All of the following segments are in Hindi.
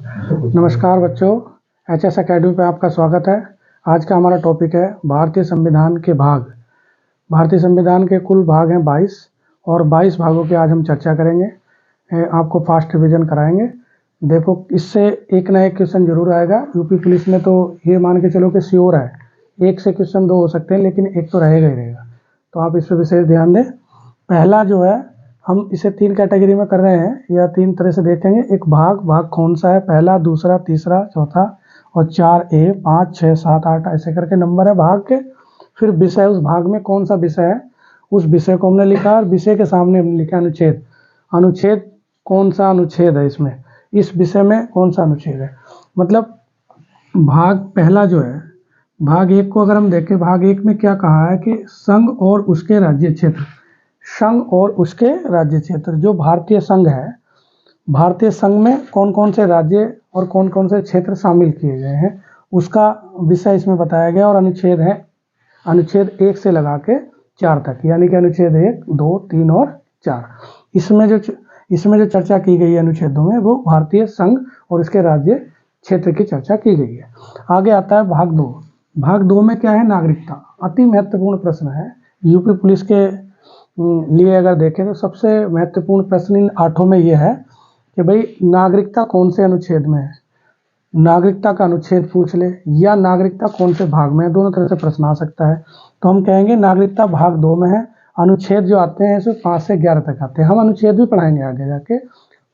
नमस्कार बच्चों, एचएस एकेडमी पे आपका स्वागत है। आज का हमारा टॉपिक है भारतीय संविधान के भाग। भारतीय संविधान के कुल भाग हैं 22 और 22 भागों की आज हम चर्चा करेंगे। आपको फास्ट रिवीजन कराएंगे। देखो, इससे एक ना एक क्वेश्चन जरूर आएगा। यूपी पुलिस में तो ये मान के चलो कि श्योर है, एक से क्वेश्चन दो हो सकते हैं, लेकिन एक तो रहेगा ही रहेगा। तो आप इस पर विशेष ध्यान दें। पहला जो है, हम इसे 3 कैटेगरी में कर रहे हैं या 3 तरह से देखेंगे। एक भाग कौन सा है, पहला, दूसरा, तीसरा, चौथा, और 4A, 5, 6, 7, 8 ऐसे करके नंबर है भाग के। फिर विषय, उस भाग में कौन सा विषय है उस विषय को हमने लिखा, और विषय के सामने हमने लिखा अनुच्छेद। अनुच्छेद कौन सा अनुच्छेद है इसमें, इस विषय में कौन सा अनुच्छेद है। मतलब भाग पहला जो है, भाग 1 को अगर हम देखें, भाग 1 में क्या कहा है कि संघ और उसके राज्य क्षेत्र। संघ और उसके राज्य क्षेत्र, जो भारतीय संघ है, भारतीय संघ में कौन कौन से राज्य और कौन कौन से क्षेत्र शामिल किए गए हैं, उसका विषय इसमें बताया गया। और अनुच्छेद है, अनुच्छेद 1 से लगा के 4 तक, यानी कि अनुच्छेद 1, 2, 3 और 4। इसमें जो चर्चा की गई है अनुच्छेदों में, वो भारतीय संघ और इसके राज्य क्षेत्र की चर्चा की गई है। आगे आता है भाग 2। भाग 2 में क्या है, नागरिकता। अति महत्वपूर्ण प्रश्न है यूपी पुलिस के लिए। अगर देखें तो सबसे महत्वपूर्ण प्रश्न इन 8 में यह है कि भाई नागरिकता कौन से अनुच्छेद में है। नागरिकता का अनुच्छेद पूछ ले या नागरिकता कौन से भाग में है, दोनों तरह से प्रश्न आ सकता है। तो हम कहेंगे नागरिकता भाग 2 में है। अनुच्छेद जो आते हैं इसमें 5 से 11 तक आते हैं। हम अनुच्छेद भी पढ़ाएंगे आगे जाके,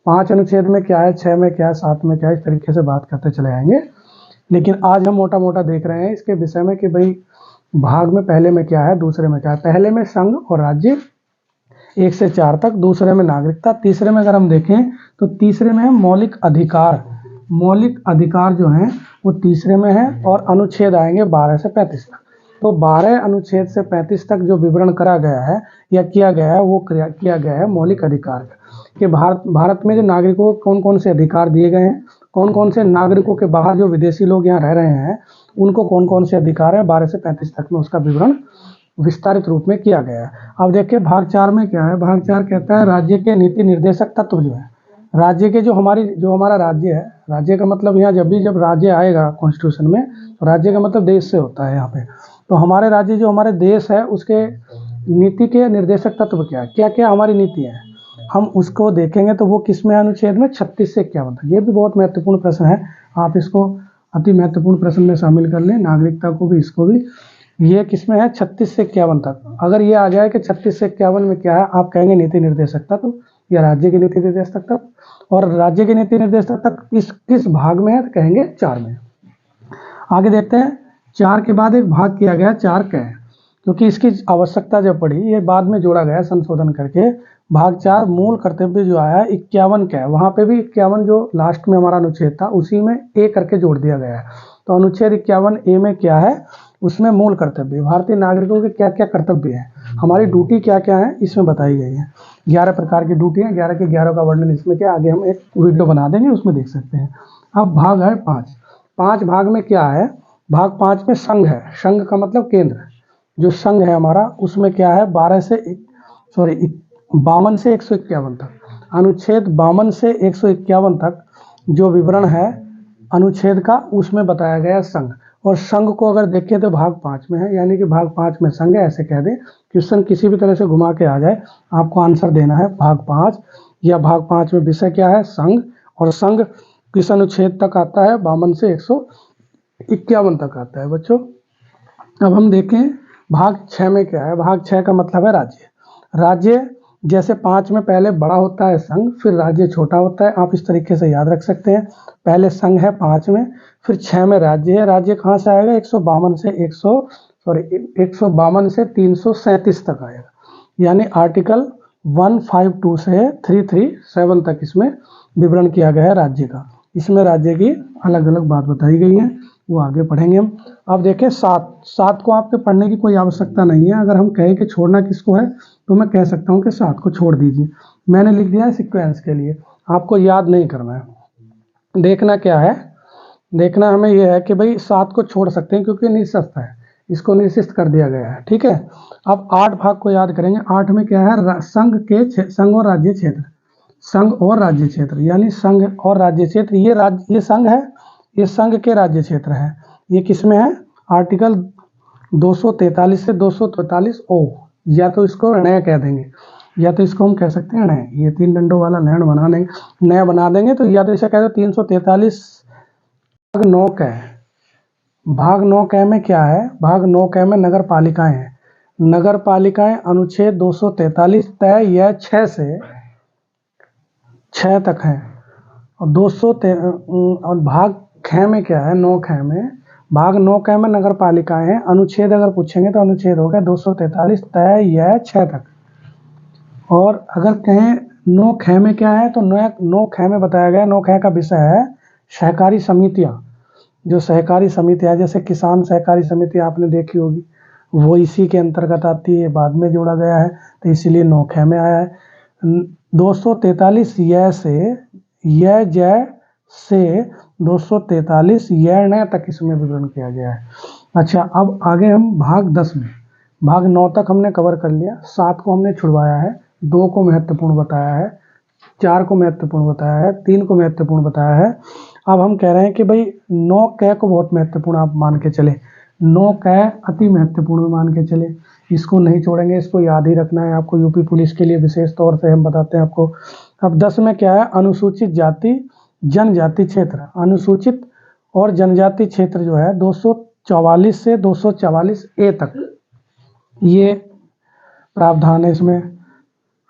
5 अनुच्छेद में क्या है, 6 में क्या है, 7 में क्या है, इस तरीके से बात करते चले आएंगे। लेकिन आज हम मोटा मोटा देख रहे हैं इसके विषय में कि भाई भाग में पहले में क्या है, दूसरे में क्या है। पहले में संघ और राज्य 1 से 4 तक, दूसरे में नागरिकता, तीसरे में अगर हम देखें तो तीसरे में है मौलिक अधिकार। मौलिक अधिकार जो हैं वो तीसरे में है, और अनुच्छेद आएंगे 12 से 35 तक। तो 12 अनुच्छेद से 35 तक जो विवरण करा गया है या किया गया है, वो किया गया है मौलिक अधिकार का, कि भारत में जो नागरिकों को कौन कौन से अधिकार दिए गए हैं, कौन कौन से नागरिकों के बाहर जो विदेशी लोग यहाँ रह रहे हैं उनको कौन कौन से अधिकार है। 12 से 35 तक में उसका विवरण विस्तारित रूप में किया गया है। अब देखिए भाग 4 में क्या है। भाग 4 कहता है राज्य के नीति निर्देशक तत्व जो है, राज्य के जो हमारा राज्य है, राज्य का मतलब यहाँ जब राज्य आएगा कॉन्स्टिट्यूशन में, तो राज्य का मतलब देश से होता है यहाँ पे। तो हमारे राज्य जो हमारे देश है, उसके नीति के निर्देशक तत्व क्या है, क्या क्या हमारी नीति है, हम उसको देखेंगे। तो वो किस में, अनुच्छेद में 36 से 51 तक। ये भी बहुत महत्वपूर्ण प्रश्न है, आप इसको अति महत्वपूर्ण प्रश्न में शामिल कर लें, नागरिकता को भी, इसको भी। ये किसमें है, 36 से 51 तक। अगर ये आ जाए कि 36 से 51 में क्या है, आप कहेंगे नीति निर्देशक तत्व या राज्य की नीति निर्देशक तत्व। और राज्य की नीति निर्देशक तत्व किस भाग में है, तो कहेंगे 4 में। आगे देखते हैं, 4 के बाद एक भाग किया गया 4 क, क्योंकि इसकी आवश्यकता जब पड़ी, ये बाद में जोड़ा गया संशोधन करके। भाग 4 मूल कर्तव्य जो आया 51 का है, वहाँ पे भी 51 जो लास्ट में हमारा अनुच्छेद था उसी में ए करके जोड़ दिया गया है। तो अनुच्छेद 51A में क्या है, उसमें मूल कर्तव्य, भारतीय नागरिकों के क्या क्या कर्तव्य है, हमारी ड्यूटी क्या क्या है, इसमें बताई गई है। 11 प्रकार की ड्यूटी है, 11 के 11 का वर्णन इसमें क्या, आगे हम एक वीडियो बना देंगे, उसमें देख सकते हैं। अब भाग है 5। 5 भाग में क्या है, भाग 5 में संघ है। संघ का मतलब केंद्र, जो संघ है हमारा, उसमें क्या है, 52 से 151 तक। अनुच्छेद 52 से 151 तक जो विवरण है अनुच्छेद का, उसमें बताया गया संघ। और संघ को अगर देखें तो भाग 5 में है, यानी कि भाग 5 में संघ है, ऐसे कह दें। क्वेश्चन किसी भी तरह से घुमा के आ जाए, आपको आंसर देना है भाग 5, या भाग 5 में विषय क्या है, संघ। और संघ किस अनुच्छेद तक आता है, 52 से 151 तक आता है बच्चों। अब हम देखें भाग 6 में क्या है। भाग 6 का मतलब है राज्य। राज्य जैसे 5 में पहले बड़ा होता है संघ, फिर राज्य छोटा होता है, आप इस तरीके से याद रख सकते हैं। पहले संघ है 5 में, फिर 6 में राज्य है। राज्य कहाँ से आएगा, 152 से 337 तक आएगा, यानी आर्टिकल 152 से 337 तक इसमें विवरण किया गया है राज्य का। इसमें राज्य की अलग अलग बात बताई गई है, वो आगे पढ़ेंगे हम। अब देखें 7 को आपके पढ़ने की कोई आवश्यकता नहीं है। अगर हम कहें कि छोड़ना किसको है, तो मैं कह सकता हूँ कि 7 को छोड़ दीजिए। मैंने लिख दिया है सीक्वेंस के लिए, आपको याद नहीं करना है। देखना क्या है, देखना हमें यह है कि भाई 7 को छोड़ सकते हैं क्योंकि निःशस्त है, इसको निर्दिष्ट कर दिया गया है, ठीक है। अब 8 भाग को याद करेंगे। 8 में क्या है, संघ और राज्य क्षेत्र। संघ और राज्य क्षेत्र, यानी संघ और राज्य क्षेत्र, ये संघ है, ये संघ के राज्य क्षेत्र है। ये किसमें है? आर्टिकल 243 से 243 ओ, या तो इसको नया कह देंगे, या तो इसको हम कह सकते हैं नया, ये 3 डंडों वाला नया बना देंगे। तो या तो इसे कह दो 343 भाग 9 क। भाग 9 क में क्या है? भाग 9 क में नगर पालिकाएं हैं। नगर पालिकाएं अनुच्छेद 243 तय यह 6 से 6 तक है। और और भाग ख में क्या है? 9 ख में, भाग 9 क में नगर पालिकाएं हैं। अनुच्छेद अगर पूछेंगे तो अनुच्छेद हो गया 243 तय यह 6 तक। और अगर कहें 9 ख में क्या है, तो 9 ख में बताया गया, 9 ख का विषय है सहकारी समितियां। जो सहकारी समितियां, जैसे किसान सहकारी समिति आपने देखी होगी, वो इसी के अंतर्गत आती है, बाद में जोड़ा गया है, तो इसीलिए 9 ख में आया है। 243 यह जय से 243 यह न तक इसमें विवरण किया गया है। अच्छा, अब आगे हम भाग 10 में, भाग 9 तक हमने कवर कर लिया, 7 को हमने छुड़वाया है, 2 को महत्वपूर्ण बताया है, 4 को महत्वपूर्ण बताया है, 3 को महत्वपूर्ण बताया है। अब हम कह रहे हैं कि भाई 9 क को बहुत महत्वपूर्ण आप मान के चले, 9 क अति महत्वपूर्ण मान के चले, इसको नहीं छोड़ेंगे, इसको याद ही रखना है आपको, यूपी पुलिस के लिए विशेष तौर से हम बताते हैं आपको। अब 10 में क्या है? अनुसूचित जाति जनजाति क्षेत्र। अनुसूचित और जनजाति क्षेत्र जो है 244 से 244 ए तक ये प्रावधान है इसमें।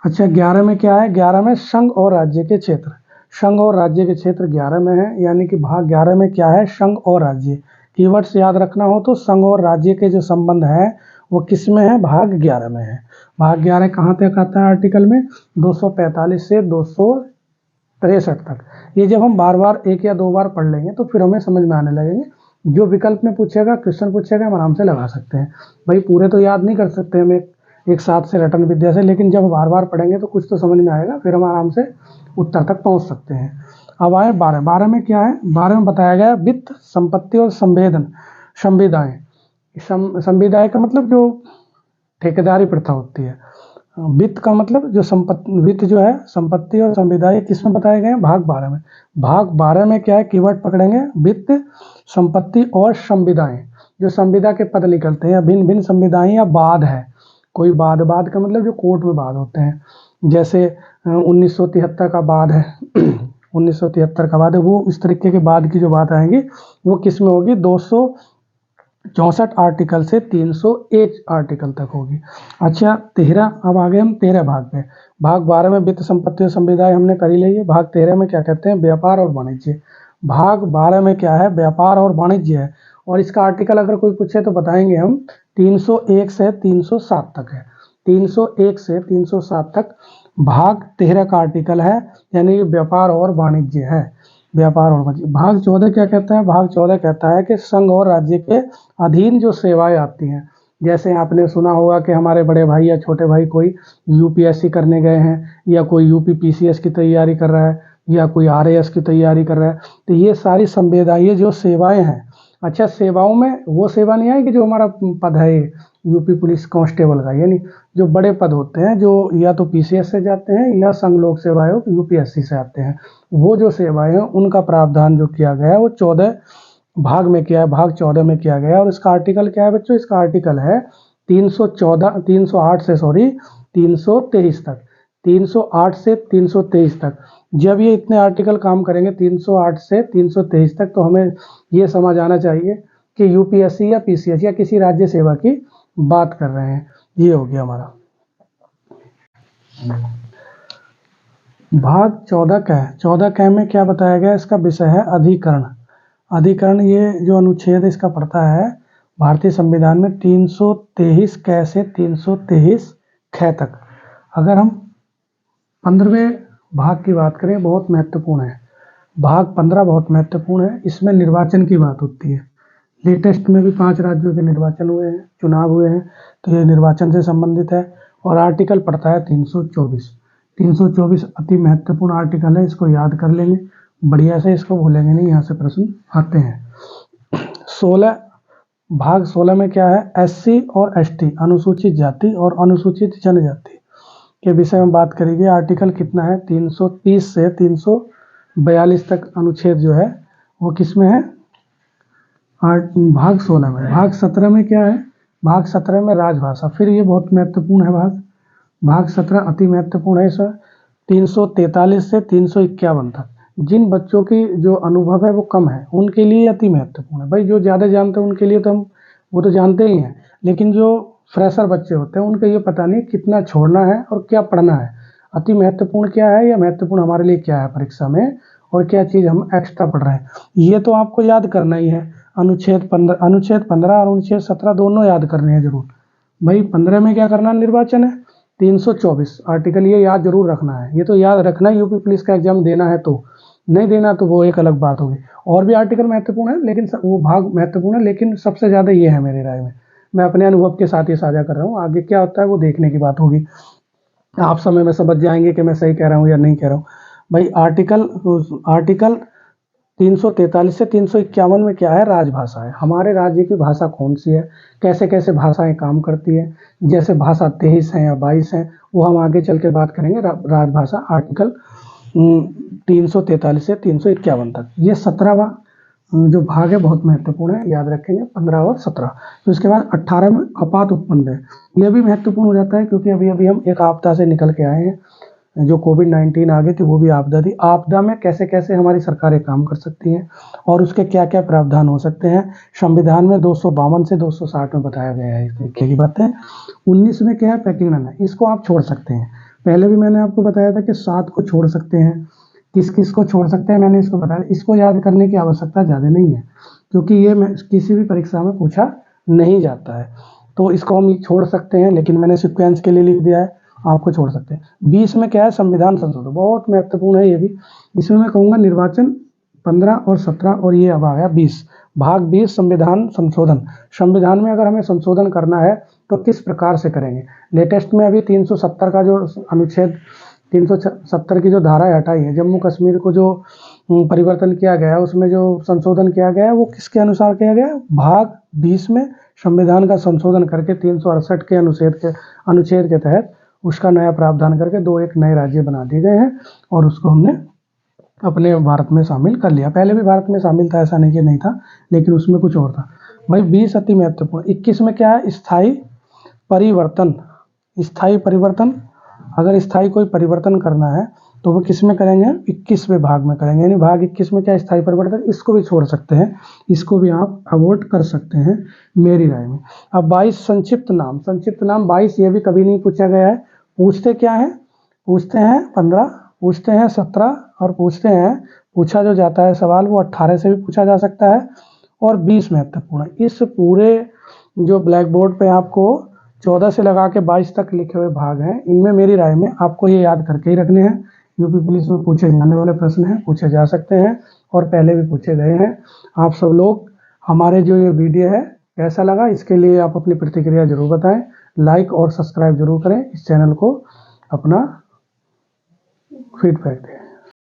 अच्छा, 11 में क्या है? 11 में संघ और राज्य के क्षेत्र। संघ और राज्य के क्षेत्र 11 में है, यानी कि भाग 11 में क्या है? संघ और राज्य। कीवर्ड्स याद रखना हो तो संघ और राज्य के जो संबंध है वो किस में है? भाग 11 में है। भाग 11 कहाँ तक आता है आर्टिकल में? 245 से 263 तक। ये जब हम बार बार 1 या 2 बार पढ़ लेंगे तो फिर हमें समझ में आने लगेंगे। जो विकल्प में पूछेगा, क्वेश्चन पूछेगा, हम आराम से लगा सकते हैं। भाई पूरे तो याद नहीं कर सकते हम एक साथ से रटन विद्या से, लेकिन जब बार बार पढ़ेंगे तो कुछ तो समझ में आएगा, फिर हम आराम से उत्तर तक पहुंच सकते हैं। अब आए 12। 12 में क्या है? 12 में बताया गया वित्त, संपत्ति और संविदाएं। संविदाएं का मतलब जो ठेकेदारी प्रथा होती है। वित्त का मतलब जो वित्त जो है, संपत्ति और संविदाएं किसमें बताए गए हैं? भाग 12 में। भाग 12 में क्या है? कीवर्ड पकड़ेंगे, वित्त, संपत्ति और संविदाएं। जो संविदा के पद निकलते हैं, भिन्न भिन्न संविदाएं या बाद है, कोई बाद का मतलब जो कोर्ट में बाद होते हैं, जैसे 1973 का बाद है 1973 का बाद है, वो इस तरीके के बाद की जो बात आएंगी वो किस में होगी? 264 आर्टिकल से 301 आर्टिकल तक होगी। अच्छा, 13। अब आगे हम 13 भाग पे। भाग 12 में वित्त, संपत्ति और संविदाएं हमने कर ही ली है। भाग 13 में क्या कहते हैं? व्यापार और वाणिज्य। भाग 12 में क्या है? व्यापार और वाणिज्य है। और इसका आर्टिकल अगर कोई पूछे तो बताएंगे हम 301 से 307 तक है। 301 से 307 तक भाग 13 का आर्टिकल है, यानी व्यापार और वाणिज्य है। व्यापार और वाणिज्य। भाग 14 क्या कहता है? भाग 14 कहता है कि संघ और राज्य के अधीन जो सेवाएं आती हैं, जैसे आपने सुना होगा कि हमारे बड़े भाई या छोटे भाई कोई यूपीएससी करने गए हैं, या कोई यूपी पीसीएस की तैयारी कर रहा है, या कोई आरएएस की तैयारी कर रहा है, तो ये सारी संविदाएं जो सेवाएं हैं। अच्छा, सेवाओं में वो सेवा नहीं आएगी जो हमारा पद है यूपी पुलिस कांस्टेबल का, यानी जो बड़े पद होते हैं जो या तो पीसीएस से जाते हैं या संघ लोक सेवा आयोग यूपीएससी से आते हैं, वो जो सेवाएं हैं उनका प्रावधान जो किया गया है वो 14 भाग में किया है, भाग 14 में किया गया है। और इसका आर्टिकल क्या है बच्चों? इसका आर्टिकल है 308 से 323 तक। 308 से 323 तक। जब ये इतने आर्टिकल काम करेंगे 308 से 323 तक, तो हमें ये समझ आना चाहिए कि यूपीएससी या पीसीएस या किसी राज्य सेवा की बात कर रहे हैं। ये हो गया हमारा भाग 14 का है। 14 क में क्या बताया गया? इसका विषय है अधिकरण। अधिकरण, ये जो अनुच्छेद इसका पड़ता है भारतीय संविधान में 323 क से 323 ख तक। अगर हम 15वें भाग की बात करें, बहुत महत्वपूर्ण है। भाग 15 बहुत महत्वपूर्ण है। इसमें निर्वाचन की बात होती है। लेटेस्ट में भी 5 राज्यों के निर्वाचन हुए हैं, चुनाव हुए हैं, तो ये निर्वाचन से संबंधित है। और आर्टिकल पड़ता है 324। 324 अति महत्वपूर्ण आर्टिकल है, इसको याद कर लेंगे बढ़िया से, इसको भूलेंगे नहीं, यहाँ से प्रश्न आते हैं। 16 भाग 16 में क्या है? एससी और एसटी, अनुसूचित जाति और अनुसूचित जनजाति। के विषय में बात करेंगे। आर्टिकल कितना है, 330 से 342 तक अनुच्छेद जो है वो किस में है, भाग 16 में। भाग 17 में क्या है, भाग 17 में राजभाषा। फिर ये बहुत महत्वपूर्ण है भाग 17 अति महत्वपूर्ण है। इसमें 343 से 351 तक जिन बच्चों की जो अनुभव है वो कम है उनके लिए अति महत्वपूर्ण है। भाई जो ज़्यादा जानते हैं उनके लिए तो हम वो तो जानते ही हैं, लेकिन जो फ्रेशर बच्चे होते हैं उनको ये पता नहीं कितना छोड़ना है और क्या पढ़ना है। अति महत्वपूर्ण क्या है या महत्वपूर्ण हमारे लिए क्या है परीक्षा में, और क्या चीज़ हम एक्स्ट्रा पढ़ रहे हैं, ये तो आपको याद करना ही है। अनुच्छेद 15 और अनुच्छेद 17 दोनों याद करने हैं जरूर। भाई 15 में क्या करना है, निर्वाचन है। 324 आर्टिकल ये याद जरूर रखना है, ये तो याद रखना है, यूपी पुलिस का एग्जाम देना है तो, नहीं देना तो वो एक अलग बात होगी। और भी आर्टिकल महत्वपूर्ण है लेकिन वो भाग महत्वपूर्ण है, लेकिन सबसे ज़्यादा ये है मेरी राय में। मैं अपने अनुभव के साथ ही साझा कर रहा हूँ, आगे क्या होता है वो देखने की बात होगी। आप समय में समझ जाएंगे कि मैं सही कह रहा हूँ या नहीं कह रहा हूँ। भाई आर्टिकल 343 से 351 में क्या है, राजभाषा है। हमारे राज्य की भाषा कौन सी है, कैसे कैसे भाषाएं काम करती है, जैसे भाषा 23 है या 22 है वो हम आगे चल के बात करेंगे। राजभाषा आर्टिकल 343 से 351 तक। ये 17वां जो भाग है बहुत महत्वपूर्ण है, याद रखेंगे 15 और 17। तो इसके बाद 18 में आपात उपबंध है। यह भी महत्वपूर्ण हो जाता है क्योंकि अभी अभी हम एक आपदा से निकल के आए हैं, जो कोविड-19 आ गई थी वो भी आपदा थी। आपदा में कैसे कैसे हमारी सरकारें काम कर सकती हैं और उसके क्या क्या प्रावधान हो सकते हैं, संविधान में 252 से 260 में बताया गया है इस तरीके की बातें। 19 में क्या है, पैकिंग है, इसको आप छोड़ सकते हैं। पहले भी मैंने आपको बताया था कि 7 को छोड़ सकते हैं, किस किस को छोड़ सकते हैं मैंने इसको बताया। इसको याद करने की आवश्यकता ज़्यादा नहीं है क्योंकि ये किसी भी परीक्षा में पूछा नहीं जाता है, तो इसको हम छोड़ सकते हैं, लेकिन मैंने सिक्वेंस के लिए लिख दिया है, आपको छोड़ सकते हैं। 20 में क्या है, संविधान संशोधन, बहुत महत्वपूर्ण है ये भी। इसमें मैं कहूँगा निर्वाचन 15 और 17, और ये अब आ गया 20। भाग 20 संविधान संशोधन। संविधान में अगर हमें संशोधन करना है तो किस प्रकार से करेंगे। लेटेस्ट में अभी 370 का जो अनुच्छेद 370 की जो धारा हटाई है, जम्मू कश्मीर को जो परिवर्तन किया गया, उसमें जो संशोधन किया गया वो किसके अनुसार किया गया, भाग 20 में संविधान का संशोधन करके 368 के अनुच्छेद के तहत उसका नया प्रावधान करके एक नए राज्य बना दिए गए हैं और उसको हमने अपने भारत में शामिल कर लिया। पहले भी भारत में शामिल था, ऐसा नहीं कि नहीं था, लेकिन उसमें कुछ और था। भाई 20 अति महत्वपूर्ण। 21 में क्या है, स्थायी परिवर्तन। स्थायी परिवर्तन, अगर स्थायी कोई परिवर्तन करना है तो वो किस में करेंगे, 21वें भाग में करेंगे। यानी भाग 21 में क्या, स्थायी परिवर्तन, इसको भी छोड़ सकते हैं, इसको भी आप अवॉइड कर सकते हैं मेरी राय में। अब 22 संक्षिप्त नाम। 22 ये भी कभी नहीं पूछा गया है। पूछते क्या है, पूछते हैं 15, पूछते हैं 17 और पूछते हैं, पूछा जो जाता है सवाल वो 18 से भी पूछा जा सकता है और 20 महत्वपूर्ण है। इस पूरे जो ब्लैक बोर्ड पे आपको 14 से लगा के 22 तक लिखे हुए भाग हैं, इनमें मेरी राय में आपको ये याद करके ही रखने हैं। यूपी पुलिस में पूछे जाने वाले प्रश्न हैं, पूछे जा सकते हैं और पहले भी पूछे गए हैं। आप सब लोग हमारे जो ये वीडियो है कैसा लगा, इसके लिए आप अपनी प्रतिक्रिया जरूर बताएं। लाइक और सब्सक्राइब जरूर करें, इस चैनल को अपना फीडबैक दें।